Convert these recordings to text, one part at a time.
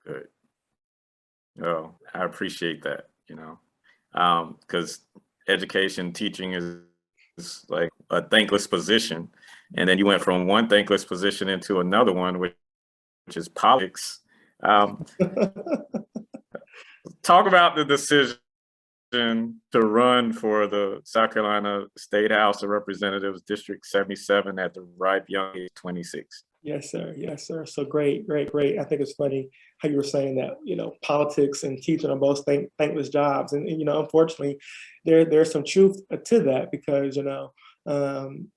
Good. Oh, I appreciate that, because education, teaching is like a thankless position. And then you went from one thankless position into another one, which is politics. Um, Talk about the decision to run for the South Carolina State House of Representatives, District 77, at the ripe young age 26. Yes, sir. Yes, sir. So great, great, great. I think it's funny how you were saying that, politics and teaching are both thankless jobs. And, unfortunately, there's some truth to that because, um,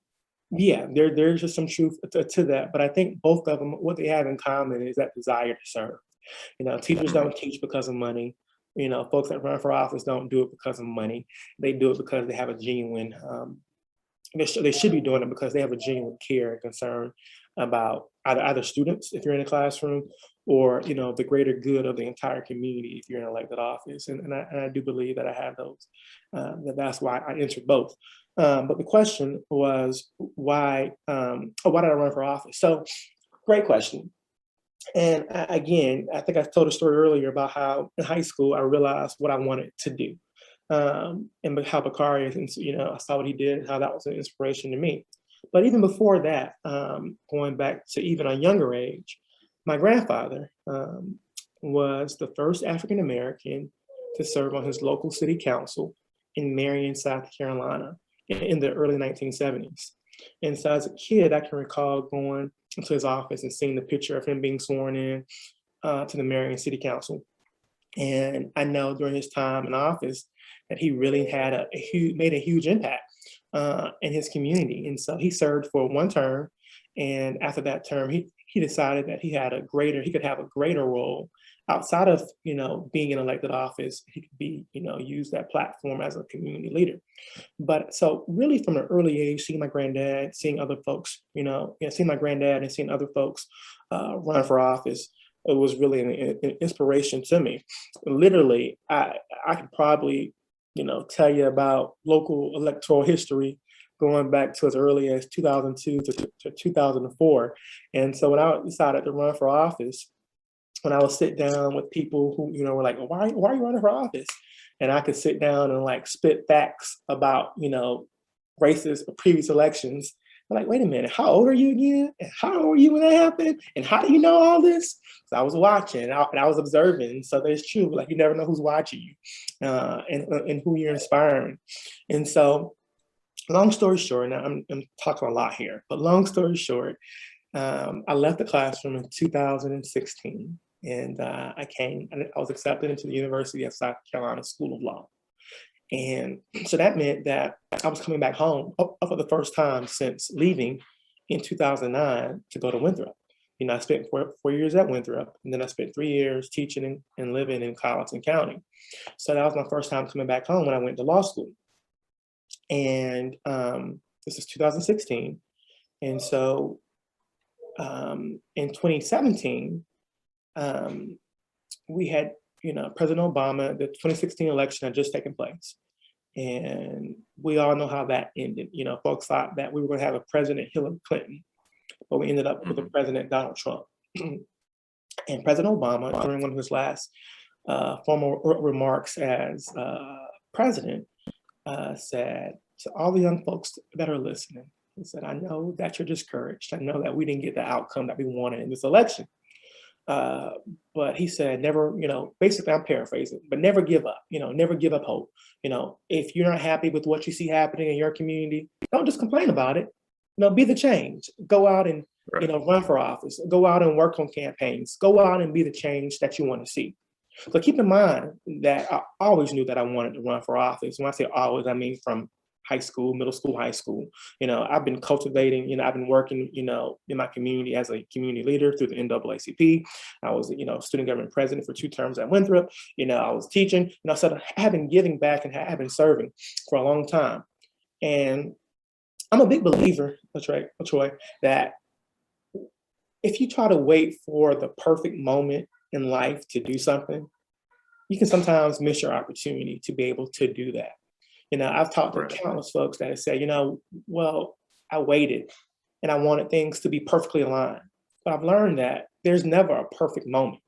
yeah, there's just some truth to that. But I think both of them, what they have in common is that desire to serve. Teachers Mhm. don't teach because of money. Folks that run for office don't do it because of money. They do it because they have a genuine they should be doing it because they have a genuine care and concern about either students if you're in a classroom or the greater good of the entire community if you're in elected office. And I do believe that I have those. That's why I entered both. But the question was why did I run for office? So great question. And again, I think I told a story earlier about how in high school I realized what I wanted to do, and how Bakari, and I saw what he did, and how that was an inspiration to me. But even before that, going back to even a younger age, my grandfather was the first African American to serve on his local city council in Marion, South Carolina, in the early 1970s. And so as a kid, I can recall going into his office and seeing the picture of him being sworn in to the Marion City Council. And I know during his time in office that he really had made a huge impact in his community. And so he served for one term, and after that term, he decided that he could have a greater role outside of being in elected office. He could be use that platform as a community leader. But so really from an early age, seeing my granddad, seeing other folks, seeing my granddad and seeing other folks run for office, it was really an inspiration to me. Literally, I could probably, tell you about local electoral history going back to as early as 2002 to 2004. And so when I decided to run for office, when I would sit down with people who, were like, why are you running for office? And I could sit down and like spit facts about, races or previous elections. I'm like, wait a minute, how old are you again? And how old were you when that happened? And how do you know all this? So I was watching and I was observing. So there's true, like you never know who's watching you and who you're inspiring. And so long story short, now I'm talking a lot here, but long story short, I left the classroom in 2016 and I was accepted into the University of South Carolina School of Law. And so that meant that I was coming back home for the first time since leaving in 2009 to go to Winthrop. I spent 4 years at Winthrop, and then I spent 3 years teaching and living in Colleton County. So that was my first time coming back home when I went to law school. And this is 2016. And so in 2017, we had President Obama, the 2016 election had just taken place. And we all know how that ended. Folks thought that we were going to have a President Hillary Clinton, but we ended up with a President Donald Trump. And President Obama, during one of his last formal remarks as president, said to all the young folks that are listening, he said, I know that you're discouraged. I know that we didn't get the outcome that we wanted in this election. But he said, never, basically I'm paraphrasing, but never give up, never give up hope. If you're not happy with what you see happening in your community, don't just complain about it. Be the change. Go out and, Right. Run for office. Go out and work on campaigns. Go out and be the change that you want to see. So keep in mind that I always knew that I wanted to run for office. When I say always, I mean from high school, middle school, high school. I've been cultivating, I've been working, in my community as a community leader through the NAACP. I was, student government president for 2 terms at Winthrop. I was teaching, so I have been giving back and I have been serving for a long time. And I'm a big believer, Troy, that if you try to wait for the perfect moment in life to do something, you can sometimes miss your opportunity to be able to do that. I've talked to countless folks that have said, well, I waited and I wanted things to be perfectly aligned. But I've learned that there's never a perfect moment.